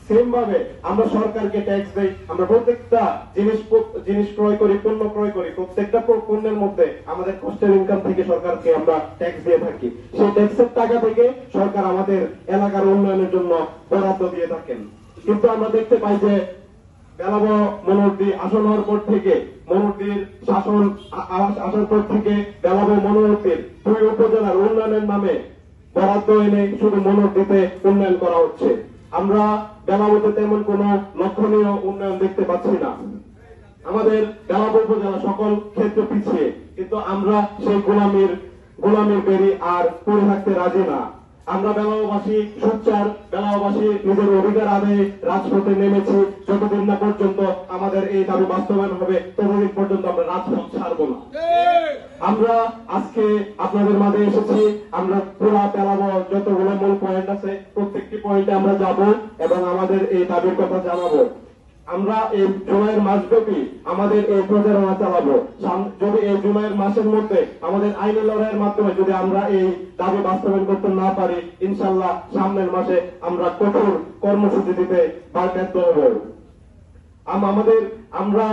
Same ভাবে আমরা সরকারকে ট্যাক্স দেই, আমরা প্রত্যেকটা জিনিস ক্রয় করি, পণ্য ক্রয় করি, প্রত্যেকটা পণ্যের মধ্যে আমাদের কষ্টের ইনকাম থেকে সরকারকে আমরা ট্যাক্স দিয়ে থাকি। সেই ট্যাক্সের টাকা থেকে সরকার আমাদের এলাকার উন্নয়নের জন্য বরাদ্দ দিয়ে থাকেন। কিন্তু আমরা দেখতে পাই যে বেলাবো মনোহরদী আসন হওয়ার পর থেকে, মনোহরদীর শাসন আসার পর থেকে বেলাবো মনোহরদীর 2 উপজেলার উন্নয়নের নামে বরাদ্দ এনে শুধু মনোহরদীতে উন্নয়ন করা হচ্ছে। আমরা বেলাবোতে তেমন কোন লক্ষণীয় উন্নয়ন দেখতে পাচ্ছি না। আমাদের বেলাবো উপজেলা সকল ক্ষেত্রে পিছিয়ে, কিন্তু আমরা সেই গোলামির বেরি আর পড়ে থাকতে রাজি না। আমরা বেলাবাসী সোচ্চার, বেলাবাসী নিজের অধিকার আদায়ে রাজপথে নেমেছি। যতদিন না পর্যন্ত আমাদের এই দাবি বাস্তবায়ন হবে, ততদিন পর্যন্ত আমরা রাজপথ ছাড়বো না। আমরা আজকে আপনাদের মাঝে এসেছি। আমরা পুরা বেলাবো যতগুলো মূল পয়েন্ট আছে প্রত্যেকটি পয়েন্টে আমরা যাব এবং আমাদের এই দাবির কথা জানাবো। আমরা এই জুলাইয়ের মাসব্যাপী আমাদের এই প্রচারণা চালাবো। যদি এই জুলাইয়ের মাসের মধ্যে আমাদের আইনি লড়াইয়ের মাধ্যমে যদি আমরা এই দাবি বাস্তবায়ন করতে না পারি, ইনশাল্লাহ সামনের মাসে আমরা কঠোর কর্মসূচি দিতে বাধ্য হব। আমরা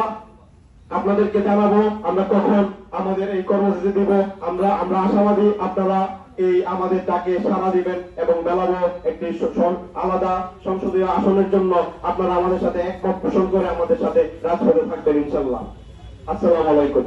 আপনাদেরকে জানাবো আমরা কখন আমাদের এই কর্মসূচি দিব। আমরা আশাবাদী আপনারা এই আমাদের ডাকে সাড়া দিবেন এবং বেলাবো একটি আলাদা সংসদীয় আসনের জন্য আপনারা আমাদের সাথে একমত পোষণ করে আমাদের সাথে রাজপথে থাকবেন ইনশাল্লাহ। আসসালামু আলাইকুম।